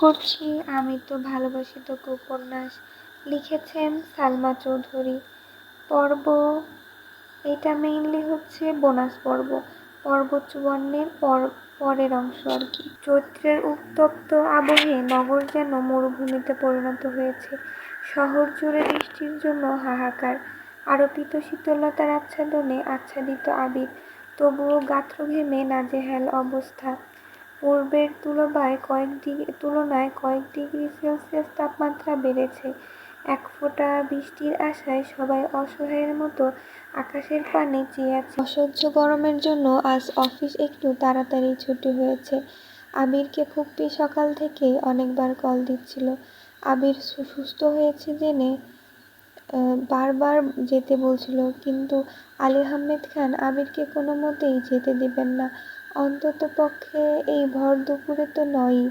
করছি আমি তো ভালোবাসি তোকে উপন্যাস। লিখেছেন সালমা চৌধুরী। পর্ব এটা মেইনলি হচ্ছে বোনাস পর্ব, পর্ব ৫৪-এর পরের অংশ আর কি। চৈত্রের উত্তপ্ত আবহে নগর যেন মরুভূমিতে পরিণত হয়েছে। শহর জুড়ে বৃষ্টির জন্য হাহাকার, আরোপিত শীতলতার আচ্ছাদনে আচ্ছাদিত আবির, তবুও গাত্র ঘেমে নাজেহাল অবস্থা। পূর্বের তুলনায় কয়েক ডিগ্রি সেলসিয়াস তাপমাত্রা বেড়েছে। এক ফোঁটা বৃষ্টির আশায় সবাই অসহায়ের মতো আকাশের পানে চেয়ে আছে। অসহ্য গরমের জন্য আজ অফিস একটু তাড়াতাড়ি ছুটি হয়েছে। আবিরকে ফুপ্পি সকাল থেকেই অনেকবার কল দিচ্ছিল। আবির সুস্থ হয়েছে জেনে বারবার যেতে বলছিল, কিন্তু আলী আহমেদ খান আবিরকে কোনো মতেই যেতে দিবেন না। অন্তত পক্ষে এই ভর দুপুরে তো নয়ই,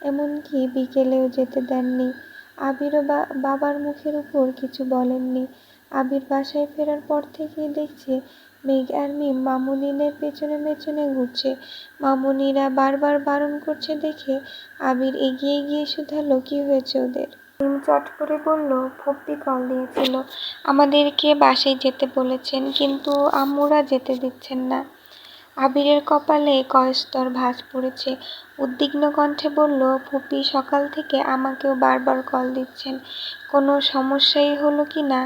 এমনকি বিকেলেও যেতে দেননি। আবিরও বাবার মুখের উপর কিছু বলেননি। আবির বাসায় ফেরার পর থেকেই দেখছে মেঘ আর মিম মামুনিনের পেছনে পেছনে ঘুরছে। মামুনিরা বারবার বারণ করছে দেখে আবির এগিয়ে গিয়ে শুধালো, কি হয়েছে ওদের? মিম চট করে বলল, ফুপ্পি কল দিয়েছিল, আমাদেরকে বাসায় যেতে বলেছেন, কিন্তু আম্মুরা যেতে দিচ্ছেন না। আবিরের কপালে কয়স্তর ভাঁজ পড়েছে। উদ্বিগ্ন কণ্ঠে বলল, ফুপি সকাল থেকে আমাকেও বারবার কল দিচ্ছেন, কোনো সমস্যাই হলো কি না?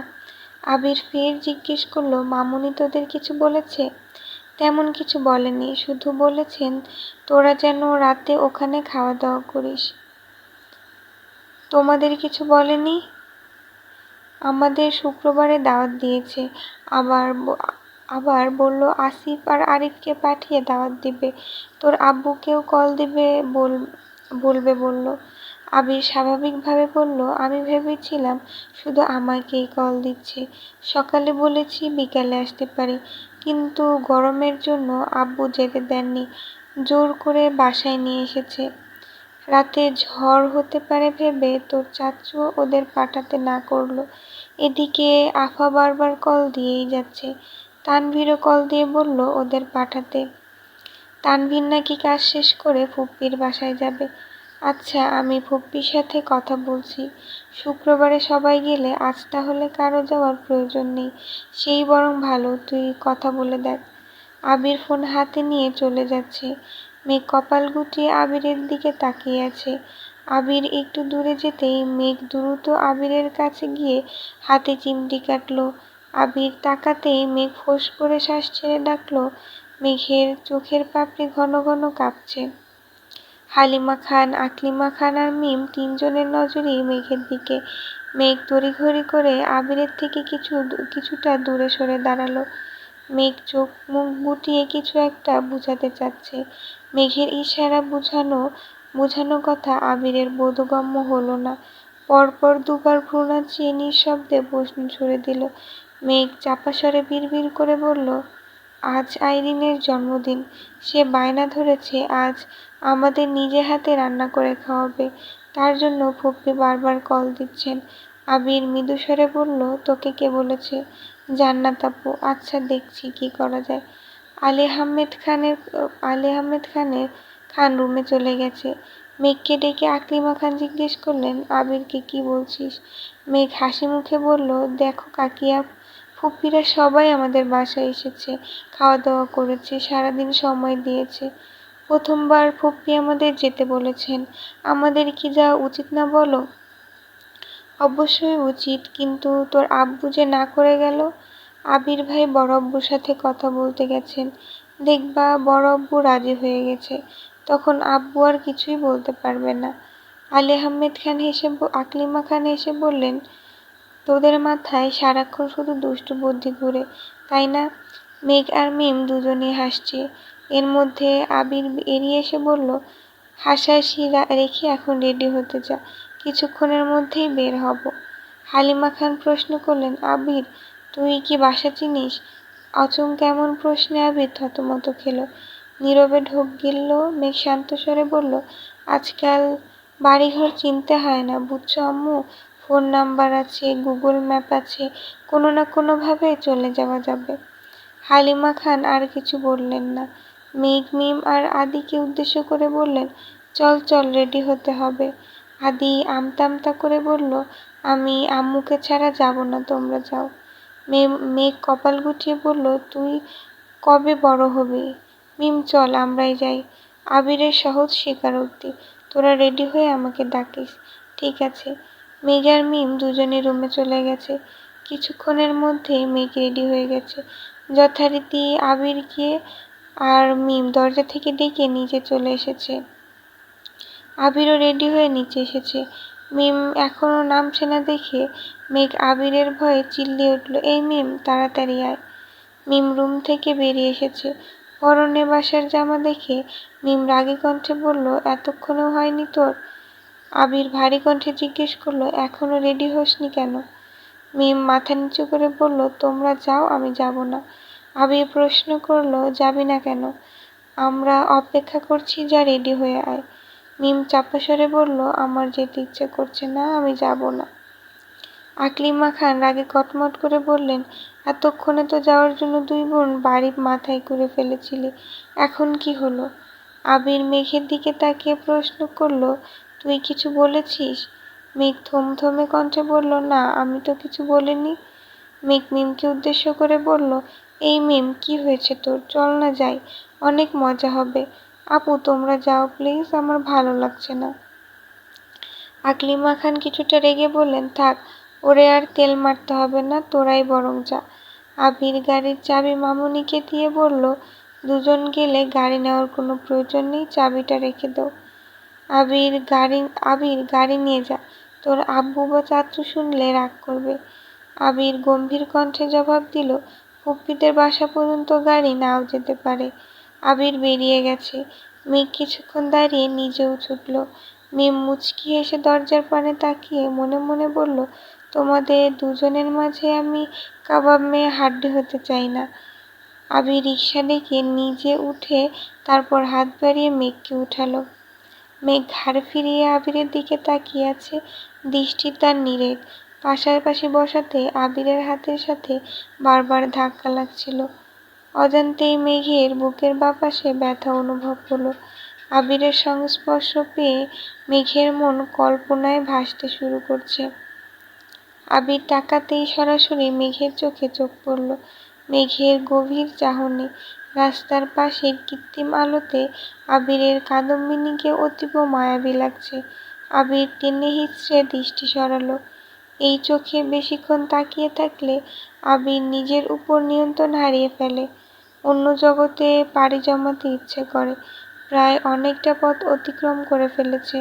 আবির ফের জিজ্ঞেস করল, মামুনি তোদের কিছু বলেছে? তেমন কিছু বলেনি, শুধু বলেছেন তোরা যেন রাতে ওখানে খাওয়া দাওয়া করিস। তোমাদের কিছু বলেনি? আমাদের শুক্রবারে দাওয়াত দিয়েছে, আবার বলল আসিফ আর আরিফকে পাঠিয়ে দাওয়াত দিবে, তোর আব্বুকেও কল দিবে বলবে বলল। আবির স্বাভাবিকভাবে বলল, আমি ভেবেছিলাম শুধু আমাকেই কল দিচ্ছে। সকালে বলেছি বিকালে আসতে পারি, কিন্তু গরমের জন্য আব্বু যেতে দেননি, জোর করে বাসায় নিয়ে এসেছে। রাতে ঝড় হতে পারে ভেবে তোর চাচু ওদের পাঠাতে না করলো। এদিকে আফা বারবার কল দিয়েই যাচ্ছে। তানভীরও কল দিয়ে বলল ওদের পাঠাতে। তানভীর নাকি কাজ শেষ করে ফুপ্পির বাসায় যাবে। আচ্ছা, আমি ফুপ্পির সাথে কথা বলছি। শুক্রবারে সবাই গেলে আজ তাহলে কারো যাওয়ার প্রয়োজন নেই, সেই বরং ভালো, তুই কথা বলে দেখ। আবির ফোন হাতে নিয়ে চলে যাচ্ছে। মেঘ কপাল গুটিয়ে আবিরের দিকে তাকিয়ে আছে। আবির একটু দূরে যেতেই মেঘ দ্রুত আবিরের কাছে গিয়ে হাতে চিমটি কাটল। আবির তাকাতেই মেঘ ফোঁস করে শ্বাস ছেড়ে ডাকল। মেঘের চোখের পাপড়ি ঘন ঘন কাঁপছে। হালিমা খান, আকলিমা খান আর মিম তিনজনের নজরই মেঘের দিকে। মেঘ তড়িঘড়ি করে আবিরের থেকে কিছুটা দূরে সরে দাঁড়ালো। মেঘ চোখ মুখ গুটিয়ে কিছু একটা বুঝাতে চাচ্ছে। মেঘের ইশারা বুঝানো কথা আবিরের বোধগম্য হলো না। পরপর দুবার ভ্রু নাচিয়ে নিঃশব্দে প্রশ্ন ছুড়ে দিল। মেঘ চাপা স্বরে বিড়বিড় করে বলল, আজ আইরিনের জন্মদিন, সে বায়না ধরেছে আজ আমাদের নিজে হাতে রান্না করে খাওয়াবে, তার জন্য ফুপ্পি বারবার কল দিচ্ছেন। আবির মৃদুস্বরে বলল, তোকে কে বলেছে? জান্নাত আপু। আচ্ছা, দেখছি কি করা যায়। আলী আহমেদ খান রুমে চলে গেছে। মেঘকে ডেকে আকলিমা খান জিজ্ঞেস করলেন, আবিরকে কি বলছিস? মেঘ হাসি মুখে বলল, দেখো কাকিয়া, ফুপ্পিরা সবাই আমাদের বাসায় এসেছে, খাওয়া দাওয়া করেছে, সারাদিন সময় দিয়েছে। প্রথমবার ফুপ্পি আমাদের যেতে বলেছেন, আমাদের কি যাওয়া উচিত না বলো? অবশ্যই উচিত, কিন্তু তোর আব্বু যে না করে গেল। আবির ভাই বড় আব্বুর সাথে কথা বলতে গেছেন, দেখবা বড় আব্বু রাজি হয়ে গেছে, তখন আব্বু আর কিছুই বলতে পারবে না। আকলিমা খান হেসে বললেন, তোদের মাথায় সারাক্ষণ শুধু দুষ্টু বুদ্ধি ঘুরে, তাই না? মেঘ আর মিম দুজনেই হাসছে। এর মধ্যে আবির এড়িয়ে এসে বলল, হাসাহাসি রেখে এখন রেডি হতে যা, কিছুক্ষণের মধ্যেই বের হব। হালিমা খান প্রশ্ন করলেন, আবির তুই কি বাসা চিনিস? আচমকা এমন প্রশ্নে আবির থতমত খেল, নীরবে ঢোক গিলল। মেঘ শান্ত স্বরে বলল, আজকাল বাড়িঘর চিনতে হয় না, বুঝছো আম্মু, ফোন নাম্বার আছে, গুগল ম্যাপ আছে, কোনো না কোনোভাবে চলে যাওয়া যাবে। হালিমা খান আর কিছু বললেন না। মেঘ মিম আর আদিকে উদ্দেশ্য করে বললেন, চল চল, রেডি হতে হবে। আদি আমতা আমতা করে বলল, আমি আম্মুকে ছাড়া যাব না, তোমরা যাও। মেঘ কপাল গুটিয়ে বলল, তুই কবে বড় হবি? মিম, চল আমরাই যাই। আবিরের সহজ স্বীকারোক্তি, তোরা রেডি হয়ে আমাকে ডাকিস। ঠিক আছে। মেঘ আর মিম দুজনে রুমে চলে গেছে। কিছুক্ষণের মধ্যেই মেঘ রেডি হয়ে গেছে। যথারীতি আবিরকে আর মিম দরজা থেকে ডেকে নিচে চলে এসেছে। আবিরও রেডি হয়ে নিচে এসেছে। মিম এখনো নামছে না দেখে মেঘ আবিরের ভয়ে চিল্লিয়ে উঠল, এই মিম, তাড়াতাড়ি আয়। মিম রুম থেকে বেরিয়ে এসেছে। পরনে বাসার জামা দেখে মিম রাগী কণ্ঠে বলল, এতক্ষণেও হয়নি তোর? আবির ভারী কণ্ঠে জিজ্ঞেস করলো, এখনো রেডি হসনি কেন? মিম মাথা নিচু করে বলল, তোমরা যাও, আমি যাব না। আবির প্রশ্ন করলো, যাবি না কেন? আমরা অপেক্ষা করছি, যা রেডি হয়ে আয়। মিম চাপা স্বরে বলল, আমার যেতে ইচ্ছে করছে না, আমি যাব না। আকলিমা খান রাগে কটমট করে বললেন, এতক্ষণে তো যাওয়ার জন্য দুই বোন বাড়ি মাথায় করে ফেলেছিলি, এখন কি হলো? আবির মেঘের দিকে তাকিয়ে প্রশ্ন করল, তুই কিছু বলেছিস? মেঘ থমথমে কণ্ঠে বলল, না, আমি তো কিছু বলিনি। মেঘ মিমকে উদ্দেশ্য করে বলল, এই মিম, কি হয়েছে তোর? চল না যাই, অনেক মজা হবে। আপু, তোমরা যাও প্লিজ, আমার ভালো লাগছে না। আকলিমা খান কিছুটা রেগে বললেন, থাক, ওরে আর তেল মারতে হবে না, তোরাই বরং যা। আবির গাড়ির চাবি মামুনিকে দিয়ে বলল, দুজন গেলে গাড়ি নেওয়ার কোনো প্রয়োজন নেই, চাবিটা রেখে দাও। আবির গাড়ি নিয়ে যা, তোর আব্বু বা চাচু শুনলে রাগ করবে। আবির গম্ভীর কণ্ঠে জবাব দিল, ফুপ্পিদের বাসা পর্যন্ত গাড়ি নাও যেতে পারে। আবির বেরিয়ে গেছে। মেঘ কিছুক্ষণ দাঁড়িয়ে নিজেও ছুটল। মিম মুচকি হেসে দরজার পানে তাকিয়ে মনে মনে বলল, তোমাদের দুজনের মাঝে আমি কাবাব মেয়ে হাড্ডি হতে চাই না। আবির রিকশা ডেকে নিজে উঠে তারপর হাত বাড়িয়ে মেঘকে উঠালো। মেঘ ঘাড় ফিরিয়ে আবিরের দিকে তাকিয়ে আছে, দৃষ্টি তার নিরেট। পাশাপাশি বসাতে আবিরের হাতের সাথে বারবার ধাক্কা লাগছিল। অজান্তেই মেঘের বুকের বাপাশে ব্যথা অনুভব হলো। আবিরের সংস্পর্শ পেয়ে মেঘের মন কল্পনায় ভাসতে শুরু করছে। আবির তাকাতেই সরাসরি মেঘের চোখে চোখ পড়ল। মেঘের গভীর চাহনি। রাস্তার পাশের কৃত্রিম আলোতে আবিরের কাদম্বিনীকে অতীব মায়াবী লাগছে। আবির টেনে হিঁচড়ে দৃষ্টি সরালো। এই চোখে বেশিক্ষণ তাকিয়ে থাকলে আবির নিজের উপর নিয়ন্ত্রণ হারিয়ে ফেলে। অন্য জগতে পাড়ি জমাতে ইচ্ছে করে। প্রায় অনেকটা পথ অতিক্রম করে ফেলেছে,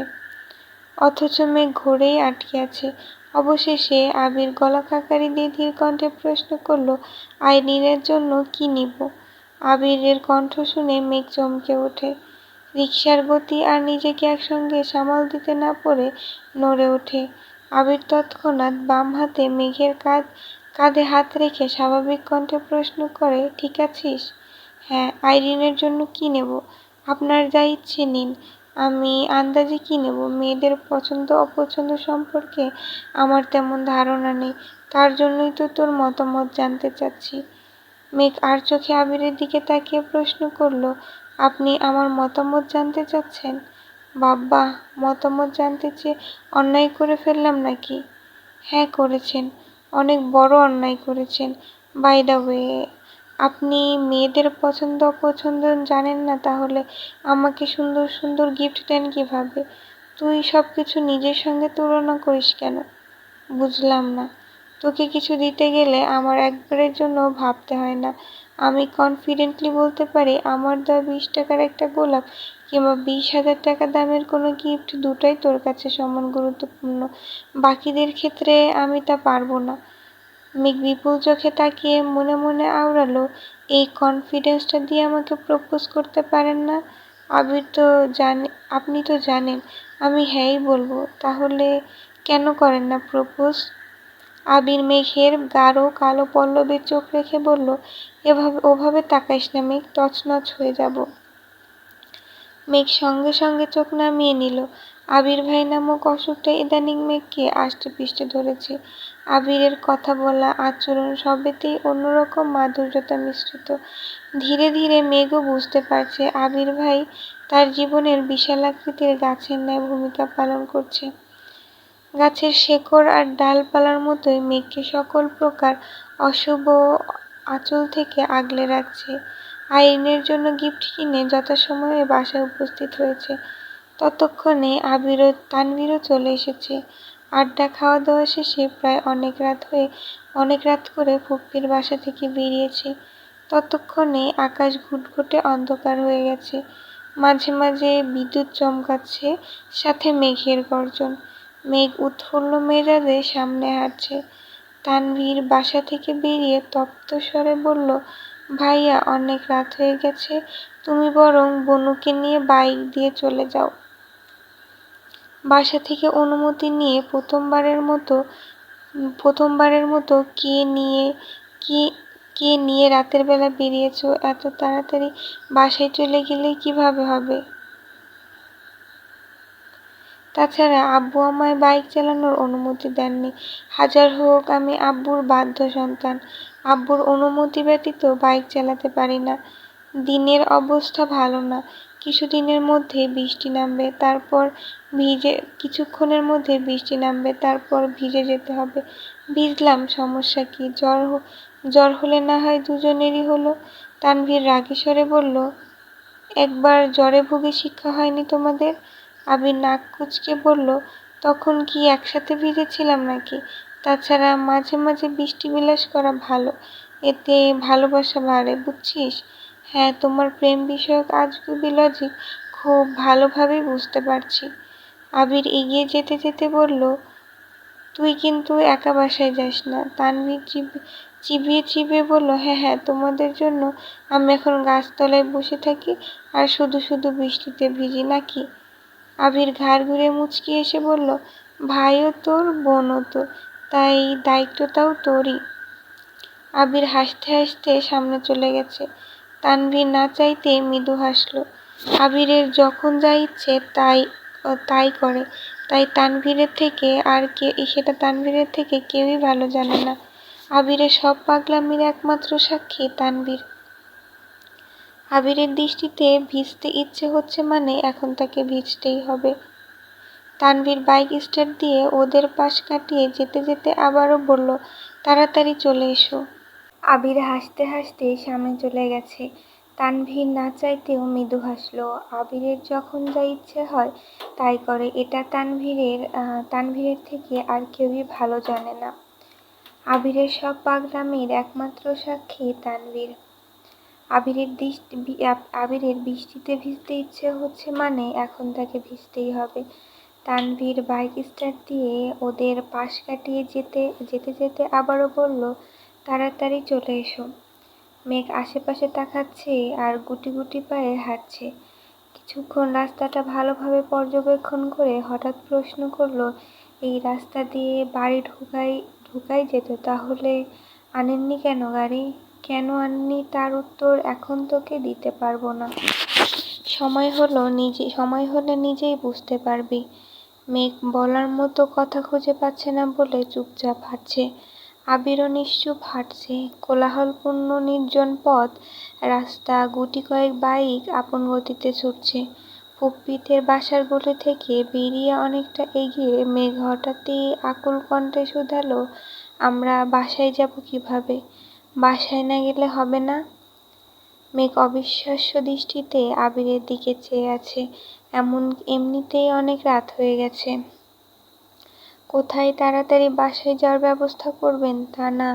অথচ মেঘ ঘোরেই আটকে আছে। অবশেষে আবির গলা খাকারি দিয়ে ধীর কণ্ঠে প্রশ্ন করল, আইরিনের জন্য কি নিব? আবিরের কণ্ঠ শুনে মেঘ চমকে ওঠে। রিকশার গতি আর নিজেকে একসঙ্গে সামাল দিতে না পেরে নড়ে ওঠে। আবির তৎক্ষণাৎ বাম হাতে মেঘের কাঁধে হাত রেখে স্বাভাবিক কণ্ঠে প্রশ্ন করে, ঠিক আছিস? হ্যাঁ। আইরিনের জন্য কি নেব? আপনার যা ইচ্ছে নিন। আমি আন্দাজে কি নেব? মেয়েদের পছন্দ অপছন্দ সম্পর্কে আমার তেমন ধারণা নেই, তার জন্যই তো তোর মতামত জানতে চাচ্ছি। মেঘ আর চোখে আবিরের দিকে তাকিয়ে প্রশ্ন করল, আপনি আমার মতামত জানতে চাচ্ছেন? বাব্বা, মতামত জানতে চেয়ে অন্যায় করে ফেললাম নাকি? হ্যাঁ, করেছেন, অনেক বড় অন্যায় করেছেন। বাই দ্য ওয়ে, আপনি মেয়েদের পছন্দ অপছন্দ জানেন না, তাহলে আমাকে সুন্দর সুন্দর গিফট দেন কিভাবে? তুই সবকিছু নিজের সঙ্গে তুলনা করিস কেন? বুঝলাম না। তোকে কিছু দিতে গেলে আমার একবারের জন্য ভাবতে হয় না। আমি কনফিডেন্টলি বলতে পারি, আমার দেওয়া 20 টাকার একটা গোলাপ কিংবা 20,000 টাকা দামের কোনো গিফট, দুটোই তোর কাছে সমান গুরুত্বপূর্ণ। বাকিদের ক্ষেত্রে আমি তা পারবো না। মেঘ বিপুল চোখে তাকিয়ে মনে মনে আওড়ালো, এই কনফিডেন্সটা দিয়ে আমাকে প্রপোজ করতে পারেন না? আপনি তো জানেন আমি হ্যাঁই বলবো। তাহলে কেন করেন না প্রপোজ? আবির মেঘের গাঢ় কালো পল্লবে চোখ রেখে বলল, ওভাবে তাকাইস না মেঘ, তছনছ হয়ে যাব। মেঘ সঙ্গে সঙ্গে চোখ নামিয়ে নিল। আবির ভাই নামক অসুখটা ইদানিং মেঘকে আষ্টেপৃষ্ঠে ধরেছে। আবিরের কথা বলা, আচরণ সবেতেই অন্যরকম মাধুর্যতা মিশ্রিত। ধীরে ধীরে মেঘও বুঝতে পারছে আবির ভাই তার জীবনের বিশালাকৃতির গাছের ন্যায় ভূমিকা পালন করছে। গাছের শেকড় আর ডালপালার মতোই মেঘকে সকল প্রকার অশুভ আঁচল থেকে আগলে রাখছে। আইনের জন্য গিফট কিনে যথাসময়ে বাসায় উপস্থিত হয়েছে। ততক্ষণে তানভীরও চলে এসেছে। আড্ডা খাওয়া দাওয়া শেষে প্রায় অনেক রাত করে ফুপ্পির বাসা থেকে বেরিয়েছে। ততক্ষণে আকাশ ঘুটঘুটে অন্ধকার হয়ে গেছে। মাঝে মাঝে বিদ্যুৎ চমকাচ্ছে, সাথে মেঘের গর্জন। মেঘ উৎফুল্ল মেজাজে সামনে হাঁটছে। তানভীর বাসা থেকে বেরিয়ে তপ্ত স্বরে বলল, ভাইয়া, অনেক রাত হয়ে গেছে, তুমি বরং বনুকে নিয়ে বাইক দিয়ে চলে যাও। বাসা থেকে অনুমতি নিয়ে প্রথমবারের মতো কে নিয়ে রাতের বেলা বেরিয়েছো? এত তাড়াতাড়ি বাসায় চলে গেলে কিভাবে হবে? তাছাড়া আব্বু আমায় বাইক চালানোর অনুমতি দেননি। হাজার হোক, আমি আব্বুর বাধ্য সন্তান। আব্বুর অনুমতি ব্যতীত বাইক চালাতে পারি না। দিনের অবস্থা ভালো না। কিছুক্ষণের মধ্যে বৃষ্টি নামবে, তারপর ভিজে যেতে হবে। ভিজলাম, সমস্যা কি? জ্বর হলে না হয় দুজনেরই হলো। তানভীর রাগী স্বরে বলল, একবার জ্বরে ভুগে শিক্ষা হয়নি তোমাদের? আবির নাক কুঁচকে বলল, তখন কি একসাথে ভিজেছিলাম নাকি? তাছাড়া মাঝে মাঝে বৃষ্টি বিলাস করা ভালো, এতে ভালোবাসা বাড়ে, বুঝছিস? হ্যাঁ, তোমার প্রেম বিষয়ক আজগুবি লজিক খুব ভালোভাবেই বুঝতে পারছি। আবির এগিয়ে যেতে যেতে বলল, তুই কিন্তু একা বাসায় যাস না। তানভীর চিবিয়ে চিবিয়ে বলল, হ্যাঁ হ্যাঁ, তোমাদের জন্য আমি এখন গাছতলায় বসে থাকি আর শুধু শুধু বৃষ্টিতে ভিজি নাকি? আবির ঘাড় ঘুরে মুচকি এসে বলল, ভাইও তোর, বোনও তোর, তাই দায়িত্বটাও তোরই। আবির হাসতে হাসতে সামনে চলে গেছে। তানভীর না চাইতে মৃদু হাসল। আবিরের যখন যা ইচ্ছে তাই করে, সেটা তানভীরের থেকে কেউই ভালো জানে না। আবিরের সব পাগলামির একমাত্র সাক্ষী তানভীর। আবিরের দৃষ্টিতে ভিজতে ইচ্ছে হচ্ছে মানে এখন তাকে ভিজতেই হবে। তানভীর বাইক স্টার্ট দিয়ে ওদের পাশ কাটিয়ে যেতে যেতে আবারও বলল, তাড়াতাড়ি চলে এসো। আবির হাসতে হাসতে সামনে চলে গেছে। তানভীর না চাইতেও মৃদু হাসল। আবিরের যখন যা ইচ্ছে হয় তাই করে, এটা তানভীরের থেকে আর কেউই ভালো জানে না। আবিরের সব পাগলামির একমাত্র সাক্ষী তানভীর। আবিরের বৃষ্টিতে ভিজতে ইচ্ছে হচ্ছে মানে এখন তাকে ভিজতেই হবে। তানভীর বাইক স্টার্ট দিয়ে ওদের পাশ কাটিয়ে যেতে যেতে আবারও বলল, তাড়াতাড়ি চলে এসো। মেঘ আশেপাশে তাকাচ্ছে আর গুটি গুটি পায়ে হাঁটছে। কিছুক্ষণ রাস্তাটা ভালোভাবে পর্যবেক্ষণ করে হঠাৎ প্রশ্ন করল, এই রাস্তা দিয়ে বাড়ি ঢুকাই যেত, তাহলে আনেননি কেন গাড়ি? কেন আননি তার উত্তর এখন তোকে দিতে পারবো না। সময় হলে নিজেই বুঝতে পারবি। মেঘ বলার মতো কথা খুঁজে পাচ্ছে না বলে চুপচাপ হাঁটছে। আবিরও নিশ্চুপ হাঁটছে। কোলাহলপূর্ণ নির্জন পথ, রাস্তা, গুটি কয়েক বাইক আপন গতিতে ছুটছে। ফুপ্পিদের বাসার গলি থেকে বেরিয়ে অনেকটা এগিয়ে মেঘ হঠাৎই আকুল কণ্ঠে শুধালো, আমরা বাসায় যাব কিভাবে? বাসায় না গেলে হবে না? মেঘ অবিশ্বাস্য দৃষ্টিতে আবিরের দিকে চেয়ে আছে। এমনিতেই অনেক রাত হয়ে গেছে। কোথায় তাড়াতাড়ি বাসায় যাওয়ার ব্যবস্থা করবেন তা না,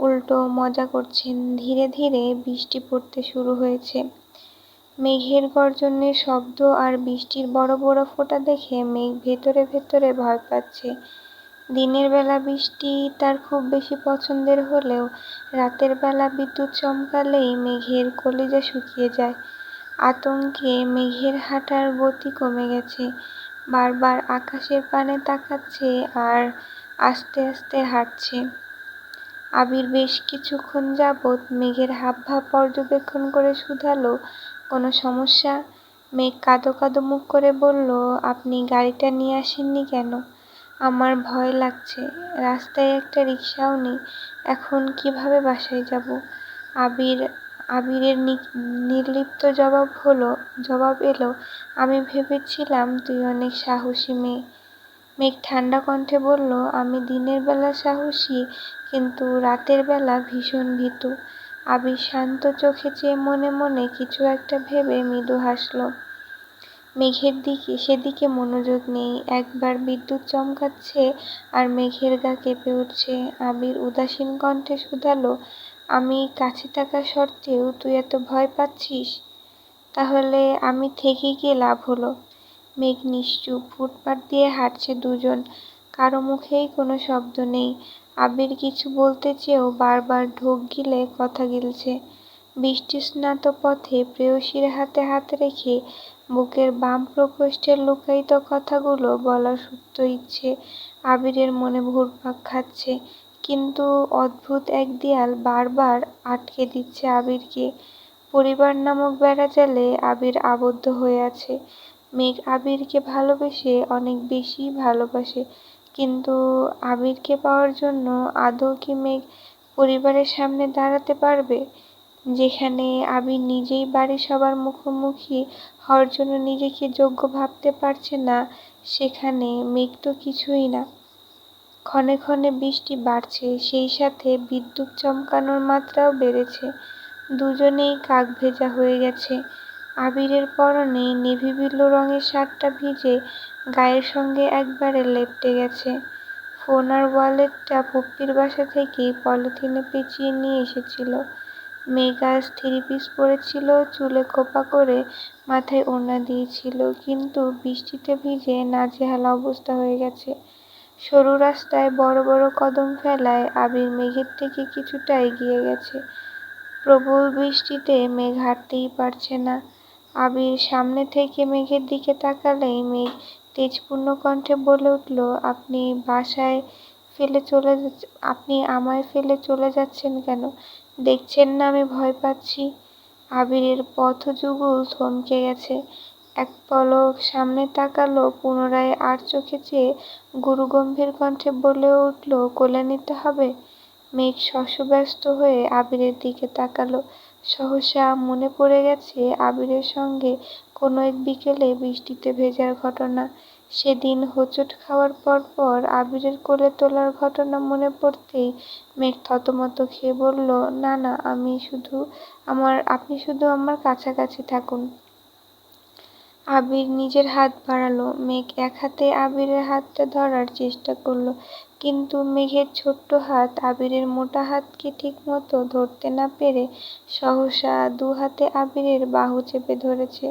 উল্টো মজা করছেন। ধীরে ধীরে বৃষ্টি পড়তে শুরু হয়েছে। মেঘের গর্জনের শব্দ আর বৃষ্টির বড় বড় ফোঁটা দেখে মেঘ ভেতরে ভেতরে ভয় পাচ্ছে। দিনের বেলা বৃষ্টি তার খুব বেশি পছন্দের হলেও রাতের বেলা বিদ্যুৎ চমকালেই মেঘের কলিজা শুকিয়ে যায়। আতঙ্কে মেঘের হাঁটার গতি কমে গেছে। বারবার আকাশের পানে তাকাচ্ছে আর আস্তে আস্তে হাঁটছে। আবির বেশ কিছুক্ষণ যাবৎ মেঘের হাবভাব পর্যবেক্ষণ করে শুধালো, কোনো সমস্যা? মেঘ কাঁদো কাঁদো মুখ করে বলল, আপনি গাড়িটা নিয়ে আসেননি কেন? আমার ভয় লাগছে। রাস্তায় একটা রিকশাও নেই, এখন কিভাবে বাসায় যাব? আবিরের নির্লিপ্ত জবাব এলো, আমি ভেবেছিলাম তুই অনেক সাহসী মেয়ে। মেঘ ঠান্ডা কণ্ঠে বলল, আমি দিনের বেলা সাহসী, কিন্তু রাতের বেলা ভীষণ ভীতু। আবির শান্ত চোখে চেয়ে মনে মনে কিছু একটা ভেবে মৃদু হাসল। মেঘের সেদিকে মনোযোগ নেই। একবার বিদ্যুৎ চমকাচ্ছে আর মেঘের গা কেঁপে উঠছে। আবির উদাসীন কণ্ঠে শুধালো, আমি কাছে থাকা সত্ত্বেও তুই এত ভয় পাচ্ছিস? তাহলে আমি থেকে কি লাভ হলো? মেঘ নিশ্চুপ। ফুটপাত দিয়ে হাঁটছে দুজন, কারো মুখেই কোনো শব্দ নেই। আবির কিছু বলতে চেয়েও বারবার ঢোক গিলে কথা গিলছে। বৃষ্টিস্নাত পথে প্রেয়সীর হাতে হাত রেখে বুকের বাম প্রকোষ্ঠের লুকায়িত কথাগুলো বলার সুপ্ত ইচ্ছে আবিরের মনে ঘুরপাক খাচ্ছে। কিন্তু অদ্ভুত এক দেয়াল বারবার আটকে দিচ্ছে আবিরকে। পরিবার নামক বেড়াজালে আবির আবদ্ধ হয়ে আছে। মেঘ আবিরকে ভালোবেসে, অনেক বেশি ভালোবাসে, কিন্তু আবিরকে পাওয়ার জন্য আদৌ কি মেঘ পরিবারের সামনে দাঁড়াতে পারবে? যেখানে আবির নিজেই বাড়ির সবার মুখোমুখি হওয়ার জন্য নিজেকে যোগ্য ভাবতে পারছে না, সেখানে মেঘ তো কিছুই না। ক্ষণে ক্ষণে বৃষ্টি বাড়ছে, সেই সাথে বিদ্যুৎ চমকানোর মাত্রাও বেড়েছে। দুজনেই কাকভেজা হয়ে গেছে। আবিরের পরনে নেভি ব্লু রঙের শার্টটা ভিজে গায়ের সঙ্গে একবারে লেপ্টে গেছে। ফোন আর ওয়ালেটটা পপ্পির বাসা থেকেই পলিথিনে পেঁচিয়ে নিয়ে এসেছিল। মেঘ আজ 3 পিস পরেছিল, চুলে খোঁপা করে মাথায় ওড়না দিয়েছিল, কিন্তু বৃষ্টিতে ভিজে নাজেহাল অবস্থা হয়ে গেছে। সরু রাস্তায় বড় বড় কদম ফেলায় আবির মেঘের থেকে কিছুটা এগিয়ে গেছে। প্রবল বৃষ্টিতে মেঘ হাঁটতেই পারছে না। আবির সামনে থেকে মেঘের দিকে তাকালেই মেঘ তেজপূর্ণ কণ্ঠে বলে উঠল, আপনি আমায় ফেলে চলে যাচ্ছেন কেন? দেখছেন না আমি ভয় পাচ্ছি? আবিরের পথযুগল থমকে গেছে। এক পলক সামনে তাকালো, পুনরায় আর চোখে চেয়ে গুরুগম্ভীর কণ্ঠে বলে উঠল, কোলে নিতে হবে? মেঘ শশব্যস্ত হয়ে আবিরের দিকে তাকালো। সহসা মনে পড়ে গেছে আবিরের সঙ্গে কোনো এক বিকেলে বৃষ্টিতে ভেজার ঘটনা। সেদিন হোঁচট খাওয়ার পর আবিরের কোলে তোলার ঘটনা মনে পড়তেই মেঘ থতমত খেয়ে বলল, না না, আপনি শুধু আমার কাছাকাছি থাকুন। আবির নিজের হাত বাড়ালো। মেঘ এক হাতে আবিরের হাতটা ধরার চেষ্টা করলো, কিন্তু মেঘের ছোট্ট হাত আবিরের মোটা হাতকে ঠিকমতো ধরতে না পেরে সহসা 2 হাতে আবিরের বাহু চেপে ধরেছে।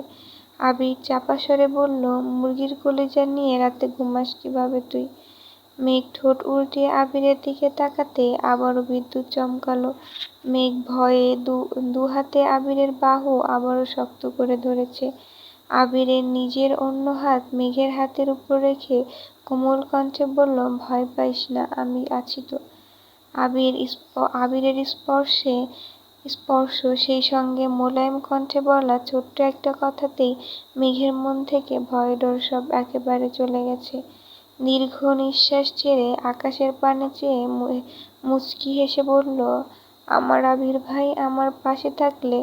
আবির চাপা স্বরে বলল, মুরগির কলিজা নিয়ে রাতে ঘুমাস কিভাবে তুই? মেঘ ঠোঁট উল্টিয়ে আবিরের দিকে তাকাতে আবারও বিদ্যুৎ চমকালো। মেঘ ভয়ে 2 হাতে আবিরের বাহু আবারও শক্ত করে ধরেছে। আবিরের নিজের অন্য হাত মেঘের হাতের উপর রেখে কোমল কণ্ঠে বলল, ভয় পাইস না, আমি আছি তো। আবিরের স্পর্শ, সেই সঙ্গে মোলায়েম কণ্ঠে বলা ছোট্ট একটা কথাতেই মেঘের মন থেকে ভয় ডর সব একেবারে চলে গেছে। দীর্ঘ নিঃশ্বাস ছেড়ে আকাশের পানে চেয়ে মুচকি হেসে বলল, আমার আবির ভাই আমার পাশে থাকলে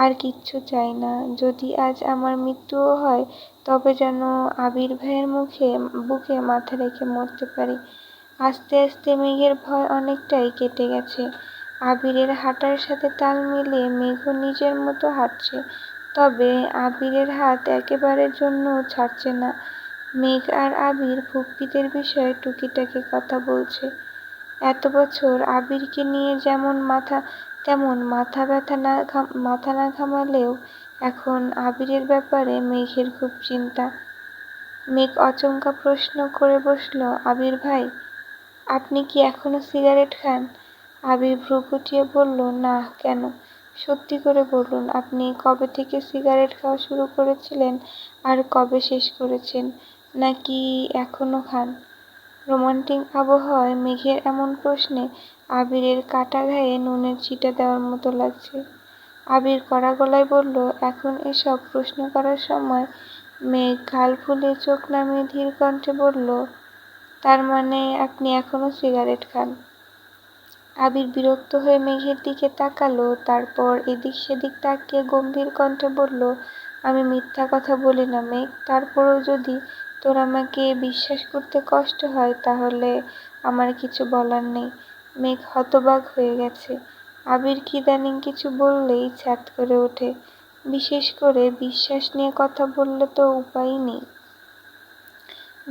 আর কিচ্ছু চাই না। যদি আজ আমার মৃত্যুও হয়, তবে যেন আবির ভাইয়ের বুকে মাথা রেখে মরতে পারি। আস্তে আস্তে মেঘের ভয় অনেকটাই কেটে গেছে। আবিরের হাঁটার সাথে তাল মিলিয়ে মেঘও নিজের মতো হাঁটছে, তবে আবিরের হাত একেবারের জন্যও ছাড়ছে না। মেঘ আর আবির ফুপ্পিদের বিষয়ে টুকিটাকি কথা বলছে। এত বছর আবিরকে নিয়ে তেমন মাথা না ঘামালেও এখন আবিরের ব্যাপারে মেঘের খুব চিন্তা। মেঘ আচমকা প্রশ্ন করে বসল, আবির ভাই, আপনি কি এখনো সিগারেট খান? আবির ভ্রু কুঁচকে বলল, না, কেন? সত্যি করে বলুন, আপনি কবে থেকে সিগারেট খাওয়া শুরু করেছিলেন আর কবে শেষ করেছেন? নাকি এখনো খান? রোমান্টিক আবহাওয়ায় মেঘের এমন প্রশ্নে আবিরের কাটা গায়ে নুনের ছিটা দেওয়ার মতো লাগছে। আবির কড়া গলায় বলল, এখন এসব প্রশ্ন করার সময়? মেঘ গাল ফুলিয়ে চোখ নামিয়ে ধীর কণ্ঠে বলল, তার মানে আপনি এখনো সিগারেট খান? আবির বিরক্ত হয়ে মেঘের দিকে তাকালো, তারপর এদিক সেদিক তাকিয়ে গম্ভীর কণ্ঠে বলল, আমি মিথ্যা কথা বলি না মেঘ, তারপরও যদি তোর আমাকে বিশ্বাস করতে কষ্ট হয় তাহলে আমার কিছু বলার নেই। মেঘ হতবাক হয়ে গেছে। আবির ইদানিং কিছু বললেই ছ্যাদ করে ওঠে। বিশেষ করে বিশ্বাস নিয়ে কথা বললে তো উপায়ই নেই।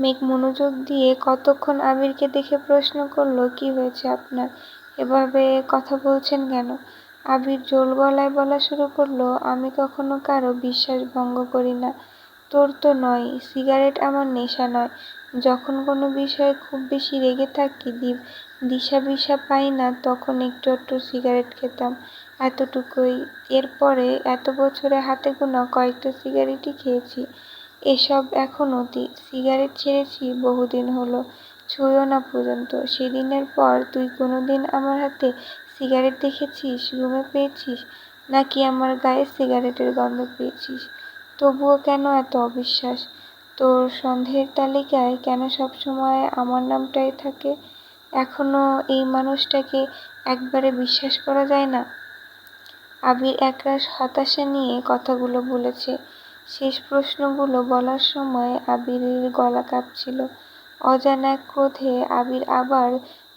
মেঘ মনোযোগ দিয়ে কতক্ষণ আবিরকে দেখে প্রশ্ন করলো, কি হয়েছে আপনার? এভাবে কথা বলছেন কেন? আবির জোর গলায় বলা শুরু করলো, আমি কখনো কারো বিশ্বাস ভঙ্গ করি না। তোর তো নয়। সিগারেট আমার নেশা নয়। যখন কোনো বিষয়ে খুব বেশি রেগে থাকি, দিশা বিশা পাই না, তখন একটু একটু সিগারেট খেতাম, এতটুকুই। এরপরে এত বছরে হাতে গোনা কয়েকটা সিগারেটই খেয়েছি। এসব এখন অতীত। সিগারেট ছেড়েছি বহুদিন হলো, ছুঁইও না পর্যন্ত। সেদিনের পর তুই কোনোদিন আমার হাতে সিগারেট দেখেছিস, রুমে পেয়েছিস, নাকি আমার গায়ে সিগারেটের গন্ধ পেয়েছিস? তবুও কেন এত অবিশ্বাস? তোর সন্দেহের তালিকায় কেন সবসময় আমার নামটাই থাকে? এখনো এই মানুষটাকে একবারে বিশ্বাস করা যায় না? আবির একরাশ হতাশা নিয়ে কথাগুলো বলেছে। শেষ প্রশ্নগুলো বলার সময় আবিরের গলা কাঁপছিল। অজানা এক ক্রোধে আবির আবার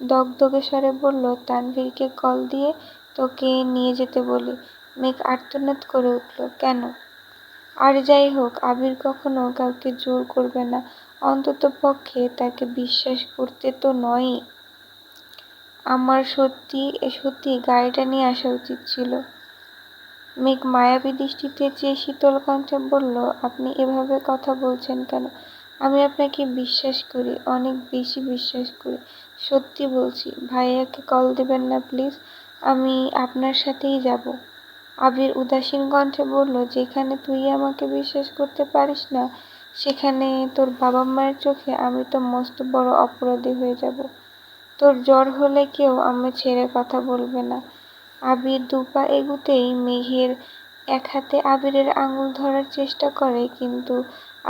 দগদগে স্বরে বলল, তানভীরকে কল দিয়ে তোকে নিয়ে যেতে বলি। মেঘ আর্তনাদ করে উঠল, কেন? আর যাই হোক, আবির কখনো কাউকে জোর করবে না, অন্ততপক্ষে তাকে বিশ্বাস করতে তো নয়ই। আমার সত্যি সত্যি গাড়িটা নিয়ে আসা উচিত ছিল। মেঘ মায়াবী দৃষ্টিতে চেয়ে শীতল কণ্ঠে বলল, আপনি এভাবে কথা বলছেন কেন? আমি আপনাকে বিশ্বাস করি, অনেক বেশি বিশ্বাস করি। সত্যি বলছি। ভাইয়াকে কল দেবেন না প্লিজ? আমি আপনার সাথেই যাব। আবির উদাসীন কণ্ঠে বলল, যেখানে তুই আমাকে বিশ্বাস করতে পারিস না, সেখানে তোর বাবা মায়ের চোখে আমি তো মস্ত বড় অপরাধী হয়ে যাব। তোর জ্বর হলে কেউ আমায় ছেড়ে কথা বলবে না। আবির দুপা এগুতেই মেঘের এক হাতে আবিরের আঙুল ধরার চেষ্টা করে, কিন্তু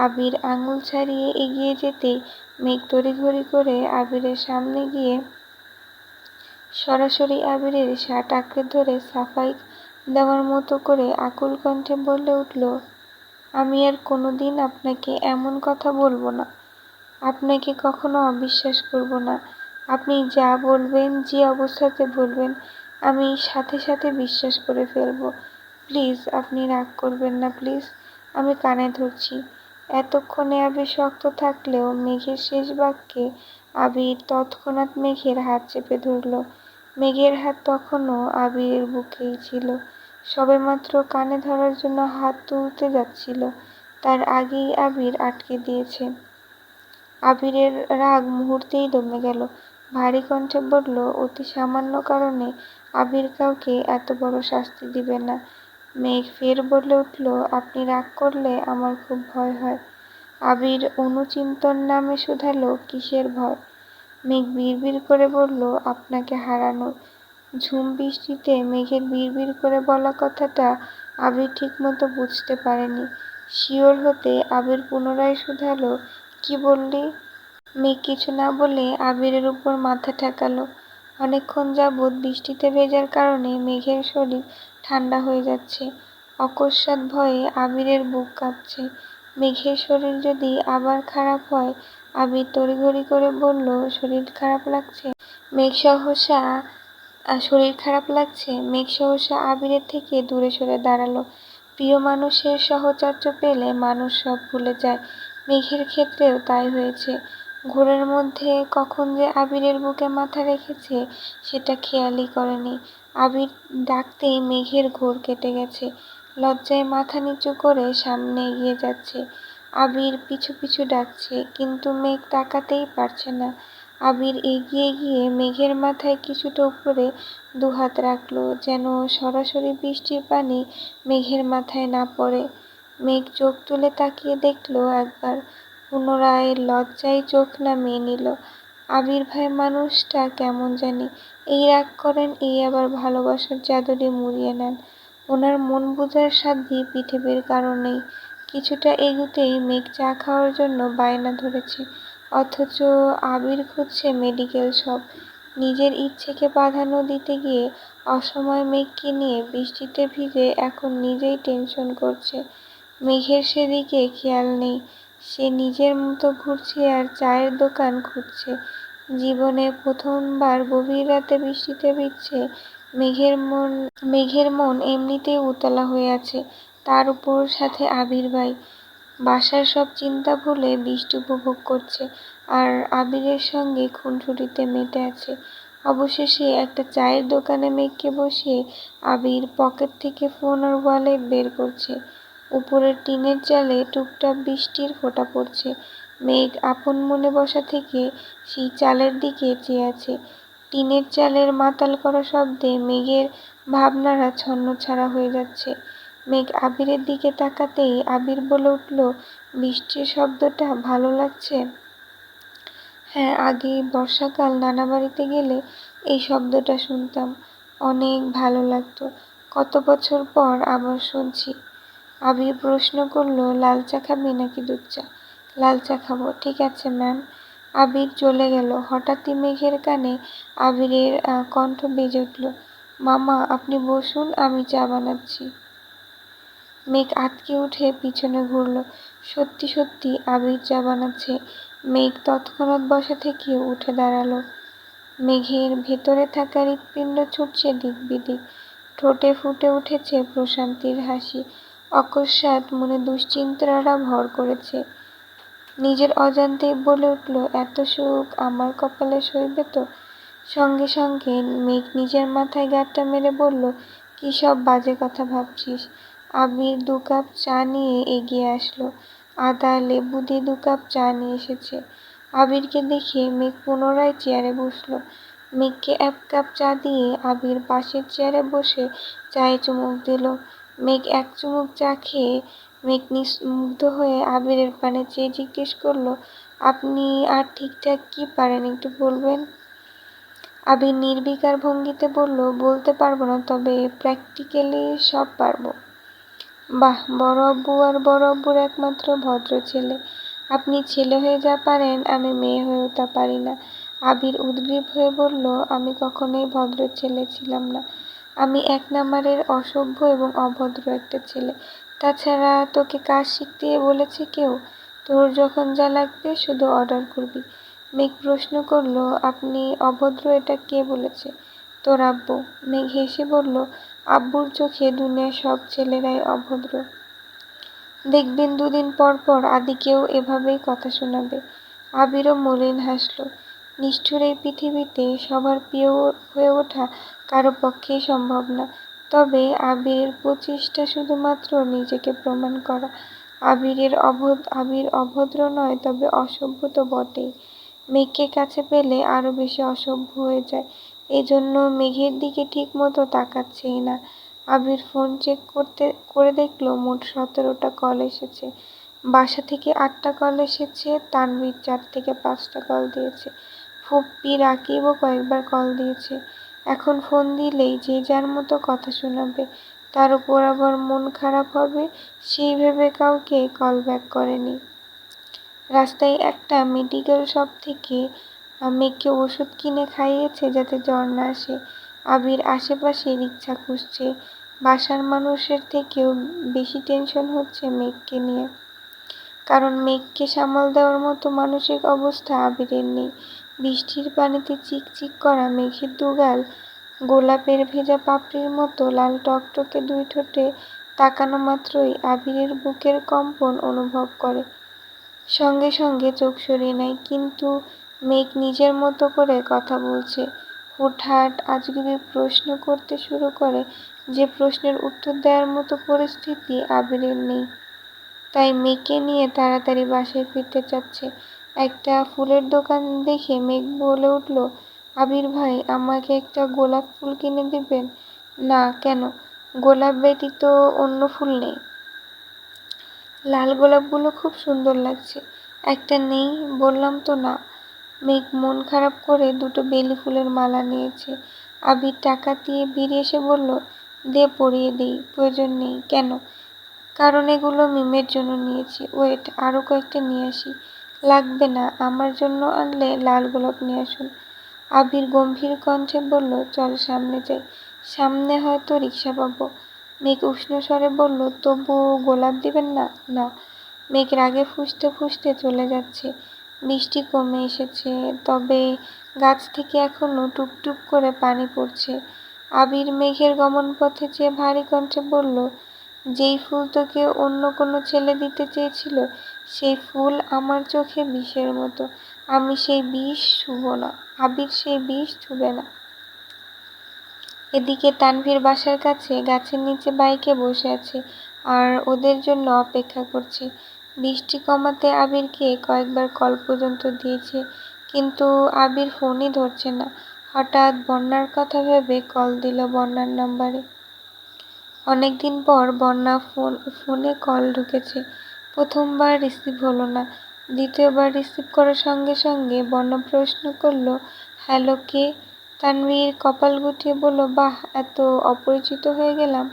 আবির আঙুল ছাড়িয়ে এগিয়ে যেতেই মেঘ তড়িঘড়ি করে আবিরের সামনে গিয়ে সরাসরি আবিরের শার্ট আঁকড়ে ধরে সাফাই দেওয়ার মতো করে আকুল কণ্ঠে বলে উঠল, আমি আর কোনোদিন আপনাকে এমন কথা বলবো না। আপনাকে কখনো অবিশ্বাস করব না। আপনি যা বলবেন, যে অবস্থাতে বলবেন, আমি সাথে সাথে বিশ্বাস করে ফেলব। প্লিজ আপনি রাগ করবেন না প্লিজ, আমি কানে ধরছি। এতক্ষণে আবির শক্ত থাকলেও মেঘের শেষ বাক্যে আবির তৎক্ষণাৎ মেঘের হাত চেপে ধরল। মেঘের হাত তখনও আবিরের বুকেই ছিল, সবেমাত্র কানে ধরার জন্য হাত তুলতে যাচ্ছিল, তার আগেই আবির আটকে দিয়েছে। আবিরের রাগ মুহূর্তেই দমে গেল। ভারী কণ্ঠে বলল, অতি সামান্য কারণে আবির কাউকে এত বড় শাস্তি দিবে না। মেঘ ফের বলে উঠল, আপনি রাগ করলে আমার খুব ভয় হয়। আবির অনুচিন্তন নামে শুধালো, কিসের ভয়? মেঘ বিড়বিড় করে বলল, আপনাকে হারানোর। ঝুম বৃষ্টিতে মেঘের বিড়বিড় করে বলা কথাটা আবির ঠিকমতো বুঝতে পারেনি। শিওর হতে আবির পুনরায় শুধালো, কি বললি? মেঘ কিছু না বলে আবিরের উপর মাথা ঠেকালো। অনেকক্ষণ যাবৎ বৃষ্টিতে ভেজার কারণে মেঘের শরীর ঠান্ডা হয়ে যাচ্ছে। অকস্মাৎ ভয়ে আবিরের বুক কাঁপছে। মেঘের শরীর যদি আবার খারাপ হয়? আবির তড়িঘড়ি করে বলল, শরীর খারাপ লাগছে? মেঘ সহসা শরীর খারাপ লাগছে? মেঘ সহসা আবিরের থেকে দূরে সরে দাঁড়ালো। প্রিয় মানুষের সাহচর্য পেলে মানুষ সব ভুলে যায়। মেঘের ক্ষেত্রেও তাই হয়েছে। ঘোরের মধ্যে কখন যে আবিরের বুকে মাথা রেখেছে সেটা খেয়ালই করেনি। আবির ডাকতেই মেঘের ঘোর কেটে গেছে। লজ্জায় মাথা নিচু করে সামনে এগিয়ে যাচ্ছে। আবির পিছু পিছু ডাকছে, কিন্তু মেঘ তাকাতেই পারছে না। আবির এগিয়ে গিয়ে মেঘের মাথায় কিছুটা উপরে দুহাত রাখলো, যেন সরাসরি বৃষ্টির পানি মেঘের মাথায় না পড়ে। মেঘ চোখ তুলে তাকিয়ে দেখল একবার, পুনরায় লজ্জায় চোখ নামিয়ে নিল। আবির ভাই মানুষটা কেমন জানি, এই রাগ করেন, এই আবার ভালোবাসার চাদরে মুড়িয়ে নেন। ওনার মন বোঝার সাধ্যি পৃথিবীর কারো নেই। কিছুটা এগুতেই মেঘ চা খাওয়ার জন্য বায়না ধরেছে, অথচ আবির খুঁজছে মেডিকেল শপ। নিজের ইচ্ছেকে প্রাধান্য দিতে গিয়ে অসময়ে মেঘকে নিয়ে বৃষ্টিতে ভিজে এখন নিজেই টেনশন করছে। মেঘের সেদিকে খেয়াল নেই। সে নিজের মতো ঘুরছে আর চায়ের দোকান খুঁজছে। জীবনে প্রথমবার গভীর রাতে বৃষ্টিতে ভিজছে। মেঘের মন এমনিতেই উতলা হয়ে আছে, তার উপর সাথে আবির ভাই। বাসার সব চিন্তা ভুলে বৃষ্টি উপভোগ করছে আর আবিরের সঙ্গে খুনসুটিতে মেতে আছে। অবশেষে একটা চায়ের দোকানে মেঘকে বসিয়ে আবির পকেট থেকে ফোন আর ওয়ালেট বের করছে। উপরের টিনের চালে টুপটাপ বৃষ্টির ফোঁটা পড়ছে। মেঘ আপন মনে বসা থেকে সেই চালের দিকে চেয়ে আছে। টিনের চালের মাতাল করা শব্দে মেঘের ভাবনারা ছন্নছাড়া হয়ে যাচ্ছে। মেঘ আবিরের দিকে তাকাতেই আবির বলে উঠল, বৃষ্টির শব্দটা ভালো লাগছে? হ্যাঁ, আগে বর্ষাকাল নানা বাড়িতে গেলে এই শব্দটা শুনতাম, অনেক ভালো লাগতো। কত বছর পর আবার শুনছি। আবির প্রশ্ন করলো, লাল চা খাবি নাকি দুধ চা? লাল চা খাবো। ঠিক আছে ম্যাম। আবির চলে গেল। হঠাৎই মেঘের কানে আবিরের কণ্ঠ বেজে উঠল, মামা আপনি বসুন, আমি চা বানাচ্ছি। মেঘ আঁতকে উঠে পিছনে ঘুরল। সত্যি সত্যি আবির চা বানাচ্ছে। মেঘ তৎক্ষণাৎ বসা থেকে উঠে দাঁড়ালো। মেঘের ভেতরে থাকা হৃৎপিণ্ড ছুটছে দিক বিদিক। ঠোঁটে ফুটে উঠেছে প্রশান্তির হাসি। অকস্মাৎ মনে দুশ্চিন্তারা ভর করেছে। নিজের অজান্তেই বলে উঠল, এত সুখ আমার কপালে সইবে তো? সঙ্গে সঙ্গে মেঘ নিজের মাথায় গাঁটটা মেরে বলল, কি সব বাজে কথা ভাবছিস? আবির 2 কাপ চা নিয়ে এগিয়ে আসলো। আদা লেবু দিয়ে 2 কাপ চা নিয়ে এসেছে। আবিরকে দেখে মেঘ পুনরায় চেয়ারে বসলো। মেঘকে 1 কাপ চা দিয়ে আবির পাশের চেয়ারে বসে চায়ে চুমুক দিল। মেঘ 1 চুমুক চা খেয়ে মেঘ মুগ্ধ হয়ে আবিরের পানে চেয়ে জিজ্ঞেস করলো, আপনি আর ঠিকঠাক কি পারেন একটু বলবেন? আবির নির্বিকার ভঙ্গিতে বলল, বলতে পারবো না, তবে প্র্যাকটিক্যালি সব পারবো। বাহ, বড় আব্বু আর বড় আব্বুর একমাত্র ভদ্র ছেলে। আপনি ছেলে হয়ে যা পারেন আমি মেয়ে হয়েও তা পারি না। আবির উদগ্রীব হয়ে বলল, আমি কখনোই ভদ্র ছেলে ছিলাম না। আমি 1 নাম্বারের অসভ্য এবং অভদ্র একটা ছেলে। তাছাড়া তোকে কাজ শিখতে বলেছে কেউ? তোর যখন যা লাগবে শুধু অর্ডার করবি। মেঘ প্রশ্ন করল, আপনি অভদ্র এটা কে বলেছে? তোর আব্বু। মেঘ হেসে বলল, আব্বুর চোখে দুনিয়ার সব ছেলেরাই অভদ্র। দেখবেন 2 দিন পর পর আদিকেও এভাবেই কথা শোনাবে। আবিরও মলিন হাসল। নিষ্ঠুর এই পৃথিবীতে সবার প্রিয় হয়ে ওঠা কারো পক্ষেই সম্ভব না। তবে আবিরের প্রচেষ্টা শুধুমাত্র নিজেকে প্রমাণ করা। আবির অভদ্র নয়, তবে অসভ্য তো বটেই। মেঘকে কাছে পেলে আরো বেশি অসভ্য হয়ে যায়। এজন্য মেঘের দিকে ঠিক মতো তাকাচ্ছেই না। আবির ফোন চেক করে দেখল মোট 17টা কল এসেছে। বাসা থেকে 8টা কল এসেছে। তানভীর 4 থেকে 5টা কল দিয়েছে। ফুপ্পি রাকিবও কয়েকবার কল দিয়েছে। এখন ফোন দিলেই যে যার মতো কথা শোনাবে, তার উপর আবার মন খারাপ হবে, সেই ভেবে কাউকে কল ব্যাক করেনি। রাস্তায় একটা মেডিকেল শপ থেকে মেঘকে ওষুধ কিনে খাইয়েছে যাতে জ্বর না আসে। আবির আশেপাশে রিকশা খুঁজছে। বাসার মানুষের থেকেও বেশি টেনশন হচ্ছে মেঘকে নিয়ে। কারণ মেঘকে সামাল দেওয়ার মতো মানসিক অবস্থা আবিরের নেই। বৃষ্টির পানিতে চিকচিক করা মেঘের দুগাল গোলাপের ভেজা পাপড়ির মতো লাল টকটকে 2 ঠোঁটে তাকানো মাত্রই আবিরের বুকের কম্পন অনুভব করে। সঙ্গে সঙ্গে চোখ সরিয়ে নেয়। কিন্তু মেঘ নিজের মতো করে কথা বলছে। হুটহাট আজগুবি প্রশ্ন করতে শুরু করে, যে প্রশ্নের উত্তর দেওয়ার মতো পরিস্থিতি আবিরের নেই। তাই মেঘকে নিয়ে তাড়াতাড়ি বাসায় ফিরতে চাচ্ছে। একটা ফুলের দোকান দেখে মেঘ বলে উঠল, আবির ভাই আমাকে একটা গোলাপ ফুল কিনে দিবেন? না, কেন? গোলাপ ব্যতীত অন্য ফুল নেই? লাল গোলাপগুলো খুব সুন্দর লাগছে। একটা নেই? বললাম তো না। মেঘ মন খারাপ করে 2টো বেলি ফুলের মালা নিয়েছে। আবির টাকা দিয়ে বেরিয়ে এসে বলল, দে পরিয়ে দিই। প্রয়োজন নেই। কেন? কারণ এগুলো মিমের জন্য নিয়েছি। ওয়েট, আরো কয়েকটা নিয়ে আসি। লাগবে না, আমার জন্য আনলে লাল গোলাপ নিয়ে আসুন। আবির গম্ভীর কণ্ঠে বলল, চল সামনে যাই, সামনে হয়তো রিকশা পাবো। মেঘ উষ্ণ স্বরে বলল, তবু গোলাপ দিবেন না? না। মেঘ রাগে ফুঁসতে ফুঁসতে চলে যাচ্ছে। বৃষ্টি কমে এসেছে, তবে গাছ থেকে এখনো টুপটুপ করে পানি পড়ছে। আবির মেঘের গমনপথে চেয়ে ভারী কণ্ঠে বলল, যেই ফুল তোকে অন্য কোনো ছেলে দিতে চেয়েছিল, সেই ফুল আমার চোখে বিষের মতো। আমি সেই বিষ ছুঁব না। আবির সেই বিষ ছুঁবে না। এদিকে তানভীর বাসার কাছে গাছের নিচে বাইকে বসে আছে আর ওদের জন্য অপেক্ষা করছে। বৃষ্টি কমাতে আবিরকে কয়েকবার কল পর্যন্ত দিয়েছে, কিন্তু আবির ফোনই ধরছে না। হঠাৎ বন্যার কথা ভেবে কল দিল বন্যার নাম্বারে। অনেকদিন পর বন্যা ফোনে কল ঢুকেছে। প্রথমবার রিসিভ হলো না, দ্বিতীয়বার রিসিভ করার সঙ্গে সঙ্গে বন্যা প্রশ্ন করলো, হ্যালো কে? তানভীর কপাল গুটিয়ে বলল, বাহ, এত অপরিচিত হয়ে গেলাম।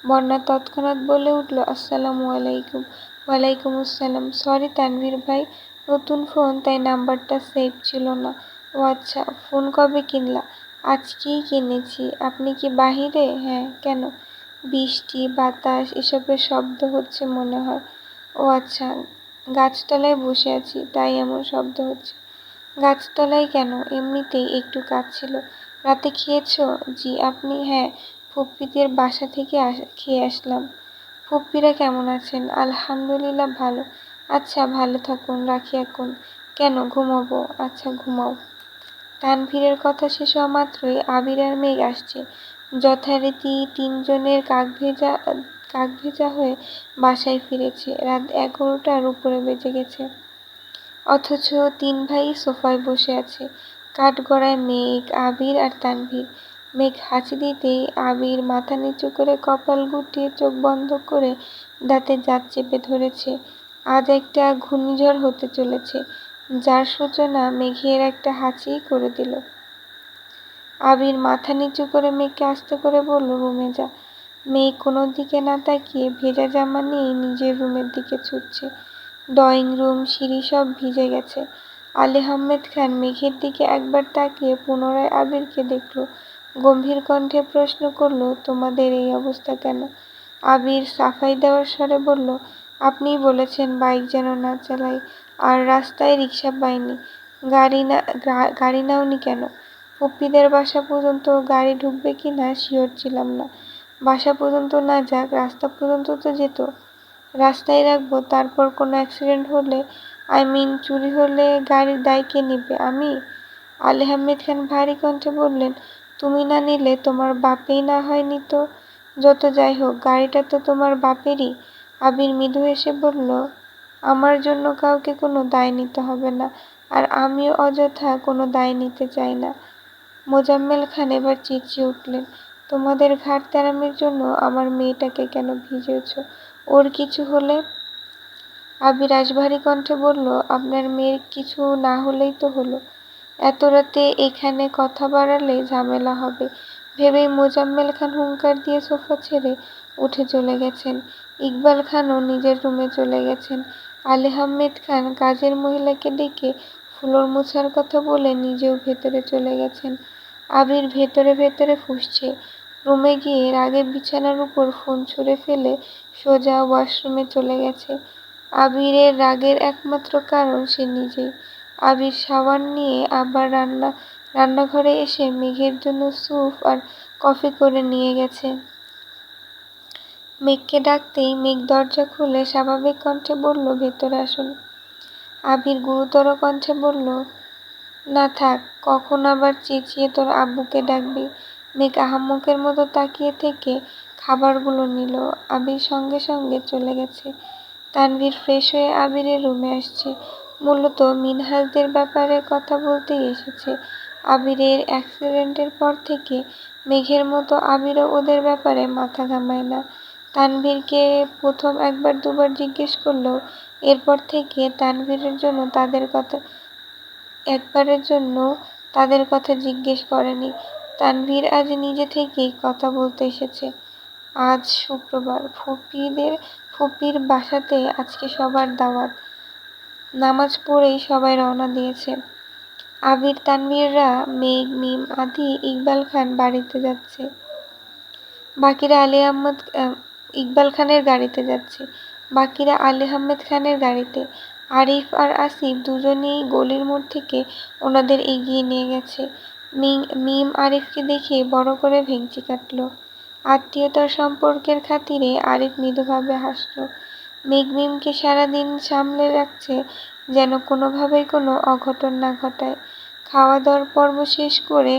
বন্যা তৎক্ষণাৎ বলে উঠল, আসসালামু আলাইকুম। ওয়ালাইকুম আসসালাম। সরি তানভীর ভাই, নতুন ফোন, তাই নাম্বারটা সেভ ছিল না। ও আচ্ছা, ফোন কবে কিনলা? আজকেই কিনেছি। আপনি কি বাহিরে? হ্যাঁ, কেন? বৃষ্টি, বাতাস এসবের শব্দ হচ্ছে মনে হয়। ও আচ্ছা, গাছতলায় বসে আছি, তাই এমন শব্দ হচ্ছে। গাছতলায় কেন? এমনিতেই একটু কাজ ছিল। রাতে খেয়েছো? জি। আপনি? হ্যাঁ, ফুপ্পিদের বাসা থেকে খেয়ে আসলাম। ফুপ্পিরা কেমন আছেন? আলহামদুলিল্লাহ ভালো। আচ্ছা, ভালো থাকুন, রাখি এখন। কেন, ঘুমাবো? আচ্ছা, ঘুমাও। তানভীরের কথা শেষ হওয়া মাত্রই আবির আর মেঘ আসছে। যথারীতি তিনজনের কাকভেজা হয়ে বাসায় ফিরেছে। রাত 11টার উপরে বেজে গেছে, অথচ তিন ভাই সোফায় বসে আছে। কাঠগড়ায় মেঘ, আবির আর তানভীর। মেঘ হাঁচি দিতেই আবির মাথা নিচু করে কপাল গুটিয়ে চোখ বন্ধ করে দাঁতে দাঁত চেপে ধরেছে। আজ একটা ঘূর্ণিঝড় হতে চলেছে, যার সূচনা মেঘের একটা হাঁচিই করে দিল। আবির মাথা নিচু করে মেঘকে আস্তে করে বলল, রুমে যা। মেঘ কোনো দিকে না তাকিয়ে ভেজা জামা নিয়ে নিজের রুমের দিকে ছুটছে। ড্রয়িং রুম, সিঁড়ি সব ভিজে গেছে। আলী আহমেদ খান মেঘের দিকে একবার তাকিয়ে পুনরায় আবিরকে দেখল। গম্ভীর কণ্ঠে প্রশ্ন করল, তোমাদের এই অবস্থা কেন? আবির সাফাই দেওয়ার স্বরে বলল, আপনিই বলেছেন বাইক যেন না চালাই, আর রাস্তায় রিক্সা পাইনি। গাড়ি নাওনি কেন? ফুপ্পিদের বাসা পর্যন্ত গাড়ি ঢুকবে কি না শিওর ছিলাম না। বাসা পর্যন্ত না যাক, রাস্তা পর্যন্ত তো যেত। রাস্তায় রাখবো, তারপর কোনো অ্যাক্সিডেন্ট হলে, চুরি হলে গাড়ির দায় কে নিবে? আমি? আলী আহমেদ খান ভারী কণ্ঠে বললেন, তুমি না নিলে তোমার বাপেই না হয় নিত। যত যাই হোক, গাড়িটা তো তোমার বাপেরই। আবির মৃদু হেসে বলল, আমার জন্য কাউকে কোনো দায় নিতে হবে না, আর আমিও অযথা কোনো দায় নিতে চাই না। মোজাম্মেল খান এবার চেঁচিয়ে উঠলেন, তোমাদের ঘাড় তেরামির জন্য আমার মেয়েটাকে কেন ভিজিয়েছ? ওর কিছু হলে? আবির রাশভারী কণ্ঠে বলল, আপনার মেয়ের কিছু না হলেই তো হলো। এত রাতে এখানে কথা বাড়ালে ঝামেলা হবে ভেবেই মোজাম্মেল খান হুঙ্কার দিয়ে সোফা ছেড়ে উঠে চলে গেছেন। ইকবাল খানও নিজের রুমে চলে গেছেন। আলী আহমেদ খান কাজের মহিলাকে ডেকে ফ্লোর মোছার কথা বলে নিজেও ভেতরে চলে গেছেন। আবির ভেতরে ভেতরে ফুঁসছে। রুমে গিয়ে রাগে বিছানার উপর ফোন ছুঁড়ে ফেলে সোজা ওয়াশরুমে চলে গেছে। আবিরের রাগের একমাত্র কারণ সে নিজেই। আবির শাওয়ার নিয়ে আবার রান্নাঘরে এসে মেঘের জন্য স্যুপ আর কফি করে নিয়ে গেছে। মেঘকে ডাকতেই মেঘ দরজা খুলে স্বাভাবিক কণ্ঠে বলল, ভেতরে আসুন। আবির গুরুতর কণ্ঠে বলল, না থাক, কখন আবার চেঁচিয়ে তোর আব্বুকে ডাকবি। মেঘ আহাম্মকের মতো তাকিয়ে থেকে খাবারগুলো নিল। আবির সঙ্গে সঙ্গে চলে গেছে। তানভীর ফ্রেশ হয়ে আবিরের রুমে আসছে। মূলত মিনহাজদের ব্যাপারে কথা বলতেই এসেছে। আবিরের অ্যাক্সিডেন্টের পর থেকে মেঘের মতো আবিরও ওদের ব্যাপারে মাথা ঘামায় না। তানভীরকে প্রথম একবার দুবার জিজ্ঞেস করলেও এরপর থেকে একবারের জন্য তাদের কথা জিজ্ঞেস করেনি। তানভীর আজ নিজে থেকেই কথা বলতে এসেছে। আজ শুক্রবার, ফুপির বাসাতে আজকে সবার দাওয়াত। নামাজ পড়েই সবাই রওনা দিয়েছে। আবির, তানভীররা, মেঘ, মিম, আদি, ইকবাল খান বাড়িতে যাচ্ছে। বাকিরা ইকবাল খানের গাড়িতে যাচ্ছে। বাকিরা আলী আহমেদ খানের গাড়িতে। আরিফ আর আসিফ দুজনেই গলির মোড় থেকে ওনাদের এগিয়ে নিয়ে গেছে। মিম আরিফকে দেখে বড় করে ভেংচি কাটল। আত্মীয়তার সম্পর্কের খাতিরে আরিফ মৃদুভাবে হাসল। মিমকে সারাদিন সামলে রাখছে যেন কোনোভাবেই কোনো অঘটন না ঘটায়। খাওয়া দাওয়ার পর্ব শেষ করে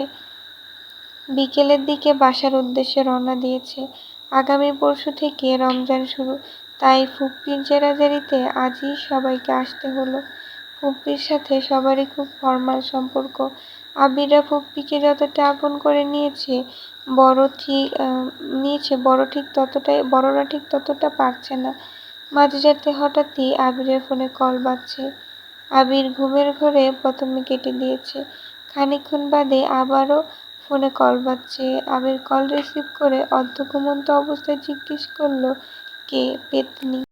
বিকেলের দিকে বাসার উদ্দেশ্যে রওনা দিয়েছে। আগামী পরশু থেকে রমজান শুরু, তাই ফুপ্পির জেরাজেরিতে আজই সবাইকে আসতে হলো। ফুপ্পির সাথে সবারই খুব ফরমাল সম্পর্ক। আবিররা ফুপ্পিকে যতটা আপন করে নিয়েছে, বড়রা ঠিক ততটা পারছে না। মাঝরাতে হঠাৎই আবিরের ফোনে কল বাজছে। আবির ঘুমের ঘোরে প্রথমে কেটে দিয়েছে। খানিকক্ষণ বাদে আবারও ফোনে কল বাজছে। আবির কল রিসিভ করে অর্ধঘুমন্ত অবস্থায় জিজ্ঞেস করল, কে? পেতনি।